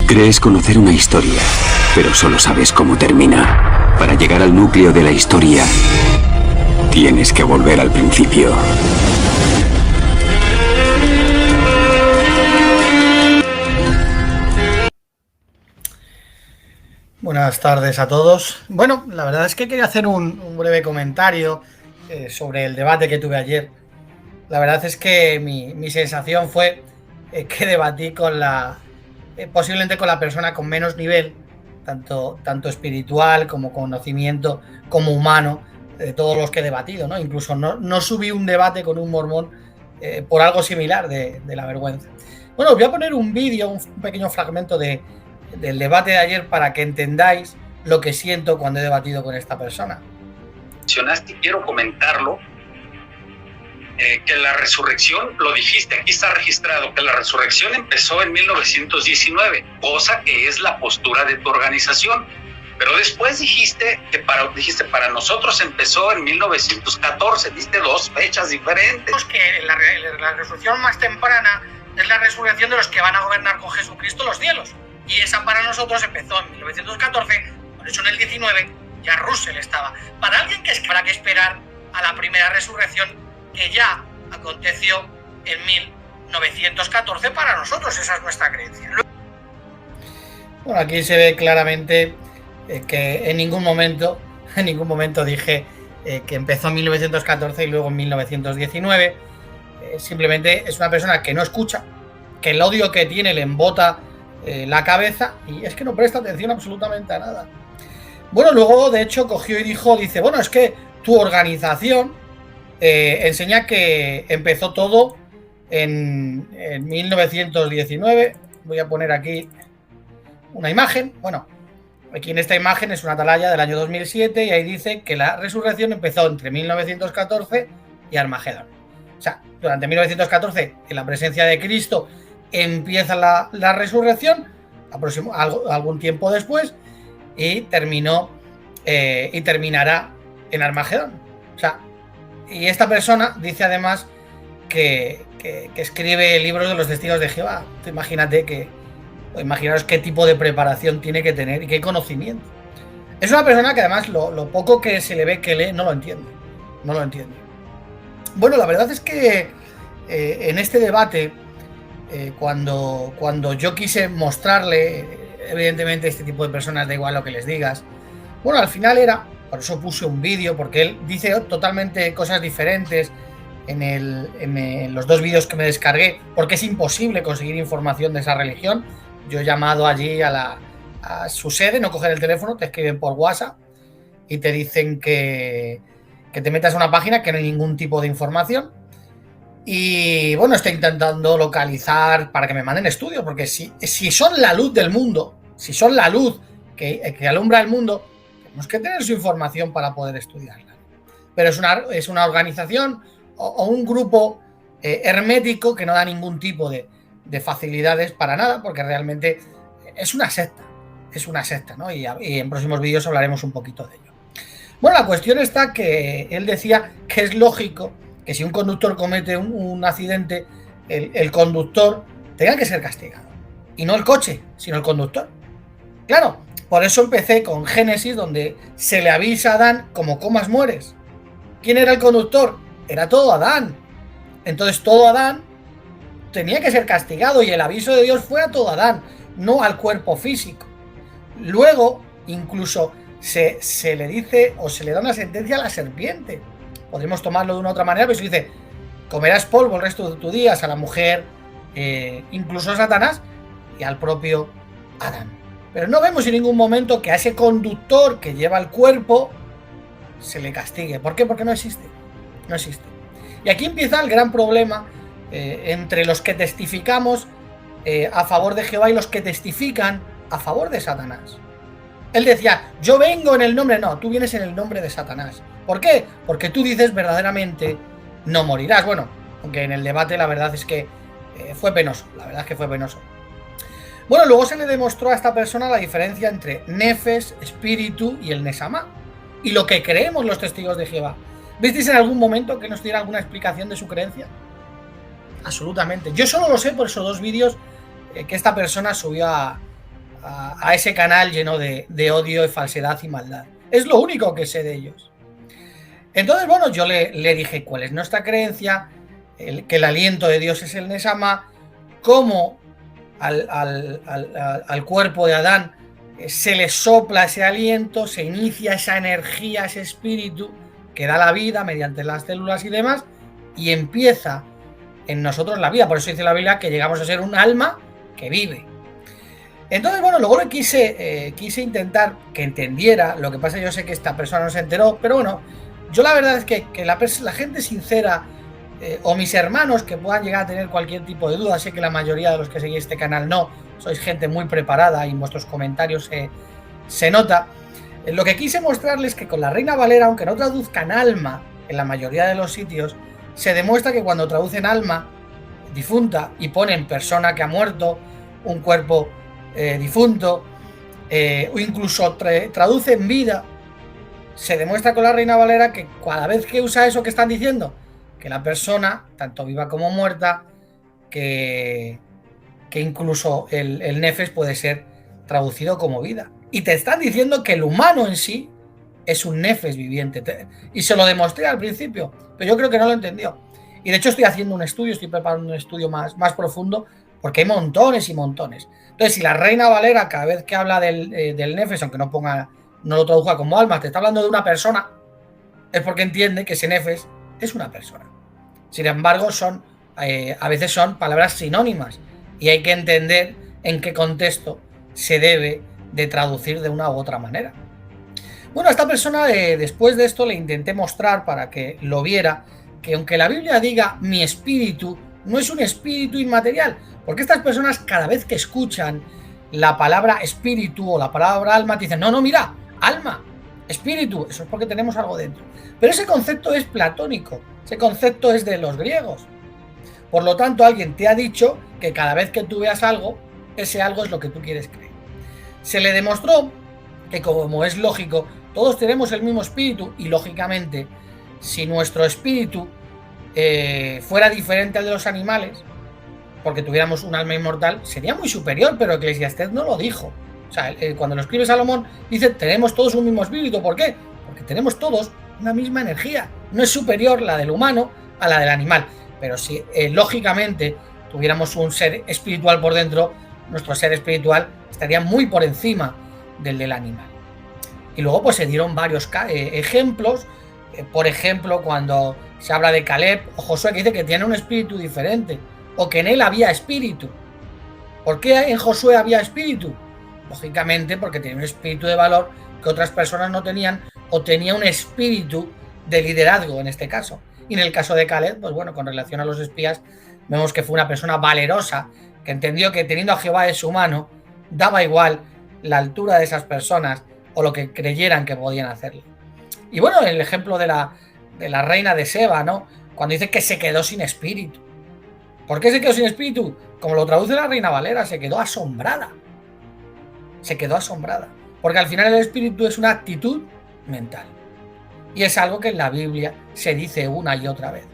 Crees conocer una historia, pero solo sabes cómo termina. Para llegar al núcleo de la historia, tienes que volver al principio. Buenas tardes a todos. Bueno, la verdad es que quería hacer un breve comentario sobre el debate que tuve ayer. La verdad es que mi sensación fue que debatí con posiblemente con la persona con menos nivel, tanto espiritual como conocimiento, como humano, de todos los que he debatido, ¿no? Incluso no subí un debate con un mormón por algo similar de la vergüenza. Bueno, os voy a poner un vídeo, un pequeño fragmento del debate de ayer para que entendáis lo que siento cuando he debatido con esta persona. Quiero comentarlo. Que la resurrección, lo dijiste, aquí está registrado, que la resurrección empezó en 1919, cosa que es la postura de tu organización. Pero después dijiste que para nosotros empezó en 1914, diste dos fechas diferentes. Que la resurrección más temprana es la resurrección de los que van a gobernar con Jesucristo los cielos. Y esa para nosotros empezó en 1914, por eso en el 19 ya Russell estaba. Para alguien que habrá que esperar a la primera resurrección, que ya aconteció en 1914 para nosotros, esa es nuestra creencia. Bueno, aquí se ve claramente que en ningún momento dije que empezó en 1914 y luego en 1919. Simplemente es una persona que no escucha, que el odio que tiene le embota la cabeza y es que no presta atención absolutamente a nada. Bueno, luego de hecho cogió y dice, bueno, es que tu organización enseña que empezó todo en 1919. Voy a poner aquí una imagen. Bueno, aquí en esta imagen es una atalaya del año 2007 y ahí dice que la resurrección empezó entre 1914 y Armagedón. O sea, durante 1914, en la presencia de Cristo, empieza la resurrección, algún tiempo después, y terminará en Armagedón. O sea, y esta persona dice además que escribe libros de los testigos de Jehová. Imaginaros qué tipo de preparación tiene que tener y qué conocimiento. Es una persona que además lo poco que se le ve que lee no lo entiende. Bueno, la verdad es que en este debate, cuando yo quise mostrarle, evidentemente este tipo de personas da igual lo que les digas. Bueno, al final por eso puse un vídeo, porque él dice totalmente cosas diferentes en los dos vídeos que me descargué, porque es imposible conseguir información de esa religión. Yo he llamado allí a su sede, no coger el teléfono, te escriben por WhatsApp y te dicen que te metas a una página que no hay ningún tipo de información. Y bueno, estoy intentando localizar para que me manden estudios, porque si son la luz del mundo, si son la luz que alumbra el mundo, tenemos que tener su información para poder estudiarla. Pero es una organización o un grupo hermético que no da ningún tipo de facilidades para nada, porque realmente es una secta, ¿no? Y en próximos vídeos hablaremos un poquito de ello. Bueno, la cuestión está que él decía que es lógico que si un conductor comete un accidente, el conductor tenga que ser castigado. Y no el coche, sino el conductor. Claro, por eso empecé con Génesis, donde se le avisa a Adán, como comas mueres. ¿Quién era el conductor? Era todo Adán. Entonces todo Adán tenía que ser castigado y el aviso de Dios fue a todo Adán, no al cuerpo físico. Luego, incluso se le dice o se le da una sentencia a la serpiente. Podríamos tomarlo de una otra manera, pero se dice, comerás polvo el resto de tus días, a la mujer, incluso a Satanás y al propio Adán. Pero no vemos en ningún momento que a ese conductor que lleva el cuerpo se le castigue. ¿Por qué? Porque no existe. No existe. Y aquí empieza el gran problema entre los que testificamos a favor de Jehová y los que testifican a favor de Satanás. Él decía, yo vengo en el nombre... No, tú vienes en el nombre de Satanás. ¿Por qué? Porque tú dices verdaderamente no morirás. Bueno, aunque en el debate la verdad es que fue penoso. La verdad es que fue penoso. Bueno, luego se le demostró a esta persona la diferencia entre Nefes, espíritu y el Nesama. Y lo que creemos los testigos de Jehová. ¿Visteis en algún momento que nos diera alguna explicación de su creencia? Absolutamente. Yo solo lo sé por esos dos vídeos que esta persona subió a a ese canal lleno de odio, de falsedad y maldad. Es lo único que sé de ellos. Entonces, bueno, yo le dije cuál es nuestra creencia, que el aliento de Dios es el Neshama, cómo al cuerpo de Adán se le sopla ese aliento, se inicia esa energía, ese espíritu que da la vida mediante las células y demás, y empieza en nosotros la vida. Por eso dice la Biblia que llegamos a ser un alma que vive. Entonces, bueno, luego le quise intentar que entendiera. Lo que pasa, yo sé que esta persona no se enteró, pero bueno, yo la verdad es que la gente sincera, o mis hermanos que puedan llegar a tener cualquier tipo de duda, sé que la mayoría de los que seguís este canal no, sois gente muy preparada y en vuestros comentarios se nota. Lo que quise mostrarles es que con la Reina Valera, aunque no traduzcan alma en la mayoría de los sitios, se demuestra que cuando traducen alma difunta y ponen persona que ha muerto, un cuerpo difunto, o incluso traducen vida, se demuestra con la Reina Valera que cada vez que usa eso que están diciendo, que la persona, tanto viva como muerta, que incluso el nefes puede ser traducido como vida. Y te están diciendo que el humano en sí es un nefes viviente. Y se lo demostré al principio, pero yo creo que no lo entendió. Y de hecho estoy haciendo un estudio, estoy preparando un estudio más profundo, porque hay montones y montones. Entonces, si la Reina Valera cada vez que habla del nefes, aunque no lo traduzca como alma, te está hablando de una persona, es porque entiende que ese nefes es una persona. Sin embargo, a veces son palabras sinónimas y hay que entender en qué contexto se debe de traducir de una u otra manera. Bueno, a esta persona, después de esto, le intenté mostrar para que lo viera, que aunque la Biblia diga mi espíritu, no es un espíritu inmaterial, porque estas personas cada vez que escuchan la palabra espíritu o la palabra alma, te dicen, no, mira, alma, espíritu, eso es porque tenemos algo dentro. Pero ese concepto es platónico, ese concepto es de los griegos. Por lo tanto, alguien te ha dicho que cada vez que tú veas algo, ese algo es lo que tú quieres creer. Se le demostró que, como es lógico, todos tenemos el mismo espíritu y, lógicamente, si nuestro espíritu fuera diferente al de los animales, porque tuviéramos un alma inmortal, sería muy superior, pero Eclesiastés no lo dijo. O sea, cuando lo escribe Salomón, dice, tenemos todos un mismo espíritu. ¿Por qué? Porque tenemos todos una misma energía. No es superior la del humano a la del animal. Pero si, lógicamente, tuviéramos un ser espiritual por dentro, nuestro ser espiritual estaría muy por encima del animal. Y luego, pues, se dieron varios ejemplos. Por ejemplo, cuando se habla de Caleb o Josué, que dice que tiene un espíritu diferente, o que en él había espíritu. ¿Por qué en Josué había espíritu? Lógicamente porque tenía un espíritu de valor que otras personas no tenían, o tenía un espíritu de liderazgo en este caso. Y en el caso de Caleb, pues bueno, con relación a los espías, vemos que fue una persona valerosa, que entendió que teniendo a Jehová de su mano, daba igual la altura de esas personas o lo que creyeran que podían hacerle. Y bueno, el ejemplo de la reina de Seba, ¿no? Cuando dice que se quedó sin espíritu. ¿Por qué se quedó sin espíritu? Como lo traduce la Reina Valera, se quedó asombrada. Se quedó asombrada. Porque al final el espíritu es una actitud mental. Y es algo que en la Biblia se dice una y otra vez.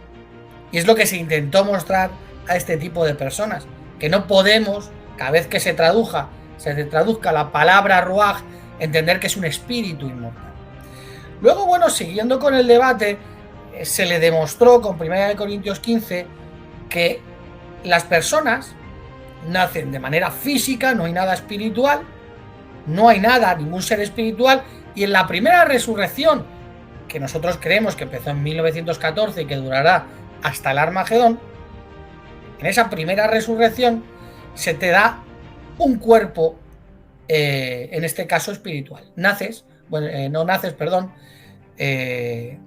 Y es lo que se intentó mostrar a este tipo de personas. Que no podemos, cada vez que se traduzca la palabra ruaj, entender que es un espíritu inmortal. Luego, bueno, siguiendo con el debate, se le demostró con 1 Corintios 15 que las personas nacen de manera física, no hay nada espiritual, no hay nada, ningún ser espiritual, y en la primera resurrección, que nosotros creemos que empezó en 1914 y que durará hasta el Armagedón, en esa primera resurrección se te da un cuerpo, en este caso espiritual.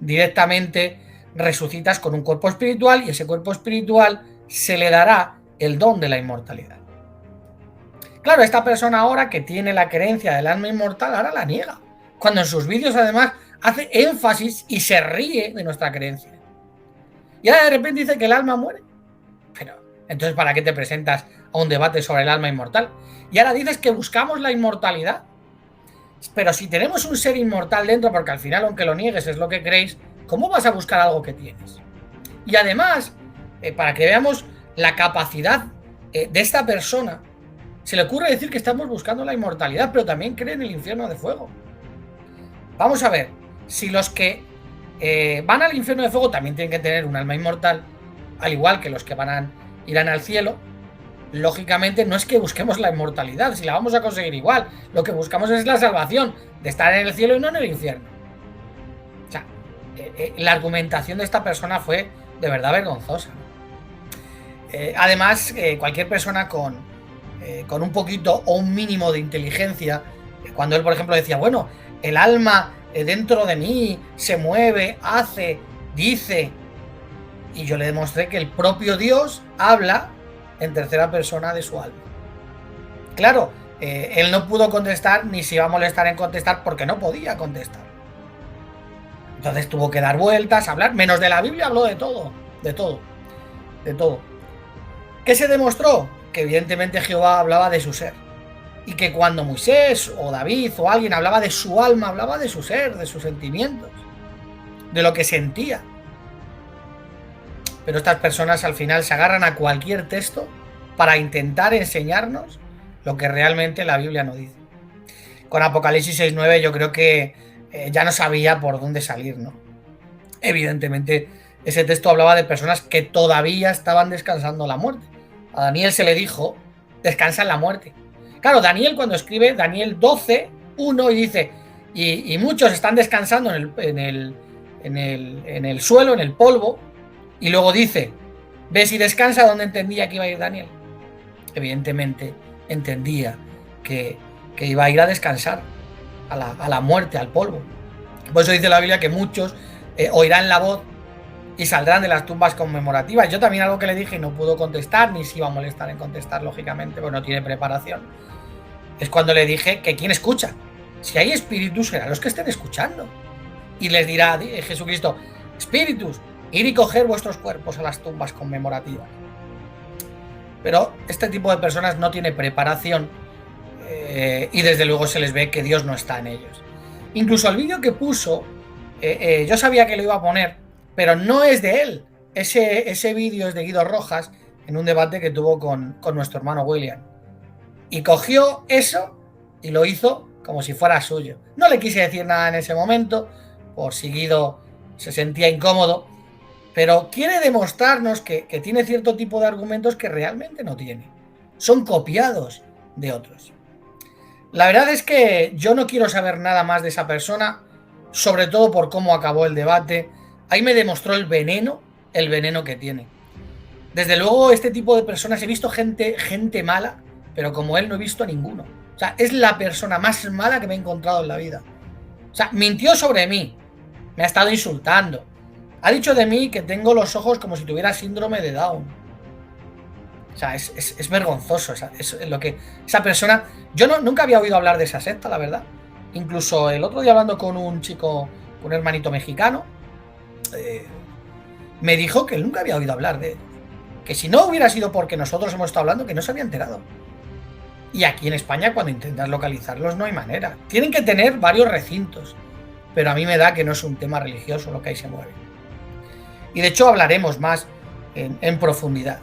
Directamente resucitas con un cuerpo espiritual y ese cuerpo espiritual se le dará el don de la inmortalidad. Claro, esta persona ahora que tiene la creencia del alma inmortal, ahora la niega. Cuando en sus vídeos además hace énfasis y se ríe de nuestra creencia. Y ahora de repente dice que el alma muere. Pero, entonces, ¿para qué te presentas a un debate sobre el alma inmortal? Y ahora dices que buscamos la inmortalidad. Pero si tenemos un ser inmortal dentro, porque al final, aunque lo niegues, es lo que creéis, ¿cómo vas a buscar algo que tienes? Y además, para que veamos la capacidad de esta persona, se le ocurre decir que estamos buscando la inmortalidad, pero también cree en el infierno de fuego. Vamos a ver, si los que van al infierno de fuego también tienen que tener un alma inmortal, al igual que los que irán al cielo, lógicamente no es que busquemos la inmortalidad, si la vamos a conseguir igual, lo que buscamos es la salvación, de estar en el cielo y no en el infierno. O sea, la argumentación de esta persona fue de verdad vergonzosa. Además, cualquier persona con un poquito o un mínimo de inteligencia, cuando él, por ejemplo, decía, bueno, el alma dentro de mí se mueve, hace, dice, y yo le demostré que el propio Dios habla en tercera persona de su alma. Claro, él no pudo contestar ni se iba a molestar en contestar porque no podía contestar. Entonces tuvo que dar vueltas, hablar, menos de la Biblia, habló de todo, de todo, de todo. ¿Qué se demostró? Que evidentemente Jehová hablaba de su ser. Y que cuando Moisés o David o alguien hablaba de su alma, hablaba de su ser, de sus sentimientos, de lo que sentía. Pero estas personas al final se agarran a cualquier texto para intentar enseñarnos lo que realmente la Biblia no dice. Con Apocalipsis 6:9 yo creo que ya no sabía por dónde salir, ¿no? Evidentemente ese texto hablaba de personas que todavía estaban descansando la muerte. A Daniel se le dijo, descansa en la muerte. Claro, Daniel cuando escribe Daniel 12:1 y dice, y muchos están descansando en el suelo, en el polvo, y luego dice, ve si descansa, ¿dónde entendía que iba a ir Daniel? Evidentemente entendía que iba a ir a descansar a la muerte, al polvo. Por eso dice la Biblia que muchos oirán la voz y saldrán de las tumbas conmemorativas. Yo también algo que le dije y no pudo contestar, ni se iba a molestar en contestar, lógicamente, porque no tiene preparación. Es cuando le dije que ¿quién escucha? Si hay espíritus, serán los que estén escuchando. Y les dirá Jesucristo, espíritus, ir y coger vuestros cuerpos a las tumbas conmemorativas. Pero este tipo de personas no tiene preparación y desde luego se les ve que Dios no está en ellos. Incluso el vídeo que puso, yo sabía que lo iba a poner, pero no es de él. Ese vídeo es de Guido Rojas en un debate que tuvo con nuestro hermano William. Y cogió eso y lo hizo como si fuera suyo. No le quise decir nada en ese momento, por si Guido se sentía incómodo, pero quiere demostrarnos que tiene cierto tipo de argumentos que realmente no tiene. Son copiados de otros. La verdad es que yo no quiero saber nada más de esa persona, sobre todo por cómo acabó el debate. Ahí me demostró el veneno que tiene. Desde luego, este tipo de personas, he visto gente mala, pero como él no he visto a ninguno. O sea, es la persona más mala que me he encontrado en la vida. O sea, mintió sobre mí, me ha estado insultando, ha dicho de mí que tengo los ojos como si tuviera síndrome de Down. O sea, es vergonzoso esa persona. Yo nunca había oído hablar de esa secta, la verdad. Incluso el otro día hablando con un chico, un hermanito mexicano, me dijo que él nunca había oído hablar de él. Que si no hubiera sido porque nosotros hemos estado hablando, que no se había enterado. Y aquí en España, cuando intentas localizarlos, no hay manera. Tienen que tener varios recintos. Pero a mí me da que no es un tema religioso lo que ahí se mueve. Y de hecho hablaremos más en profundidad.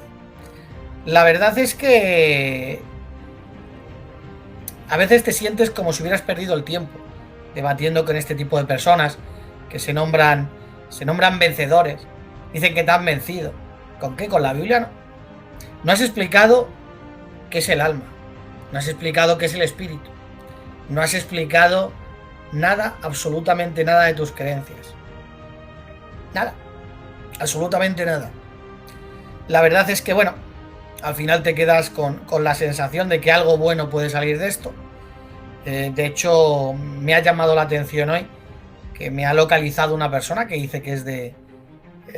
La verdad es que a veces te sientes como si hubieras perdido el tiempo debatiendo con este tipo de personas que se nombran vencedores. Dicen que te han vencido. ¿Con qué? Con la Biblia no. No has explicado qué es el alma. No has explicado qué es el espíritu. No has explicado nada, absolutamente nada de tus creencias. Nada. Absolutamente nada. La verdad es que, bueno, al final te quedas con la sensación de que algo bueno puede salir de esto. De hecho, me ha llamado la atención hoy que me ha localizado una persona que dice que es de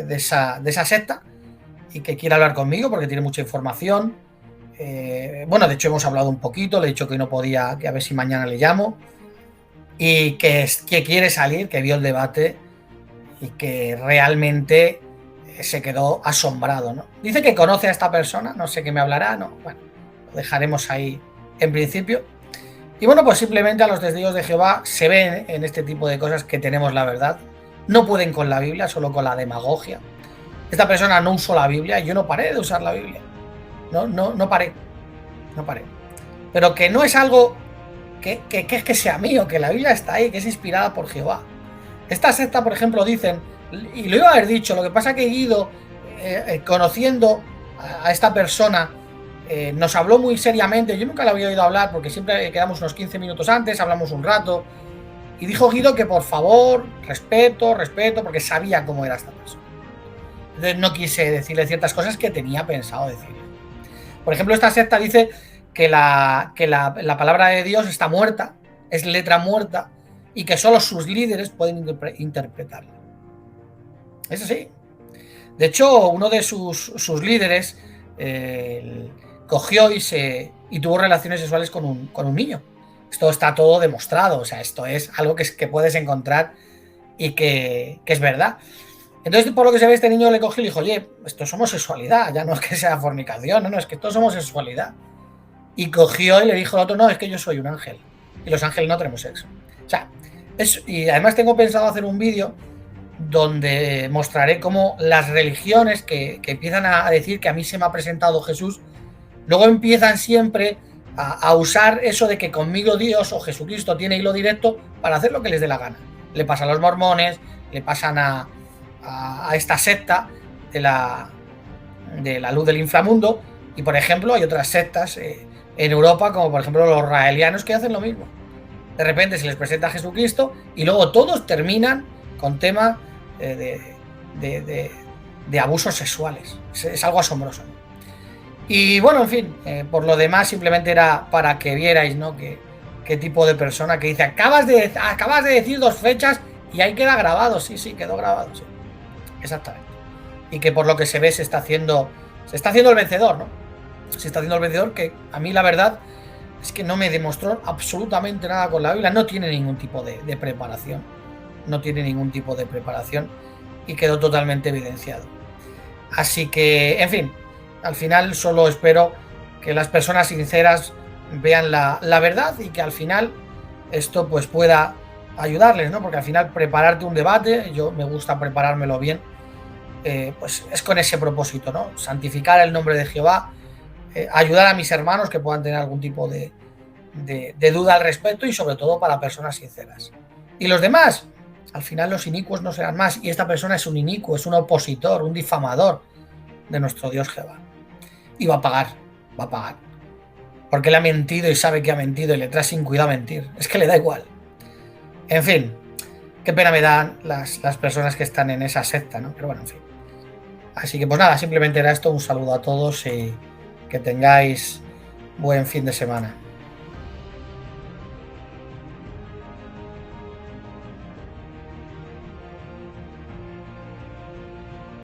esa secta y que quiere hablar conmigo porque tiene mucha información. Bueno, de hecho hemos hablado un poquito, le he dicho que no podía, que a ver si mañana le llamo, y que quiere salir, que vio el debate y que realmente se quedó asombrado, ¿no? Dice que conoce a esta persona, no sé qué me hablará, ¿no? Bueno, lo dejaremos ahí en principio. Y bueno, pues simplemente a los testigos de Jehová se ven en este tipo de cosas que tenemos la verdad. No pueden con la Biblia, solo con la demagogia. Esta persona no usó la Biblia y yo no paré de usar la Biblia. No paré. pero que no es algo que sea mío, que la Biblia está ahí, que es inspirada por Jehová. Esta secta, por ejemplo, dicen, y lo iba a haber dicho, lo que pasa que Guido, conociendo a esta persona, nos habló muy seriamente. Yo nunca la había oído hablar porque siempre quedamos unos 15 minutos antes, hablamos un rato, y dijo Guido que por favor, respeto, porque sabía cómo era esta persona. Entonces no quise decirle ciertas cosas que tenía pensado decirle. Por ejemplo, esta secta dice que la palabra de Dios está muerta, es letra muerta, y que solo sus líderes pueden interpretarla. Es así. De hecho, uno de sus líderes cogió y tuvo relaciones sexuales con un niño. Esto está todo demostrado, o sea, esto es algo que puedes encontrar y que es verdad. Entonces, por lo que se ve, este niño le cogió y le dijo, oye, esto es homosexualidad, ya no es que sea fornicación, no, es que esto es homosexualidad. Y cogió y le dijo al otro, no, es que yo soy un ángel, y los ángeles no tenemos sexo. O sea, y además tengo pensado hacer un vídeo donde mostraré cómo las religiones que empiezan a decir que a mí se me ha presentado Jesús, luego empiezan siempre a usar eso de que conmigo Dios o Jesucristo tiene hilo directo para hacer lo que les dé la gana. Le pasa a los mormones, le pasan a esta secta de la luz del inframundo, y por ejemplo hay otras sectas en Europa, como por ejemplo los raelianos, que hacen lo mismo. De repente se les presenta a Jesucristo y luego todos terminan con temas de abusos sexuales. Es algo asombroso, ¿no? Y bueno, en fin, por lo demás simplemente era para que vierais, ¿no? Qué tipo de persona que dice, acabas de decir 2 fechas y ahí queda grabado. Sí, quedó grabado, sí. Exactamente. Y que por lo que se ve se está haciendo el vencedor, ¿no? Se está haciendo el vencedor, que a mí la verdad es que no me demostró absolutamente nada con la Biblia. No tiene ningún tipo de preparación. No tiene ningún tipo de preparación y quedó totalmente evidenciado. Así que, en fin, al final solo espero que las personas sinceras vean la verdad y que al final esto pues pueda ayudarles, ¿no? Porque al final prepararte un debate, yo me gusta preparármelo bien, pues es con ese propósito, ¿no? Santificar el nombre de Jehová, ayudar a mis hermanos que puedan tener algún tipo de duda al respecto, y sobre todo para personas sinceras. Y los demás, al final los inicuos no serán más, y esta persona es un inicuo, es un opositor, un difamador de nuestro Dios Jehová. Y va a pagar, porque le ha mentido y sabe que ha mentido y le trae sin cuidado mentir. Es que le da igual. En fin, qué pena me dan las personas que están en esa secta, ¿no? Pero bueno, en fin. Así que pues nada, simplemente era esto, un saludo a todos y que tengáis buen fin de semana.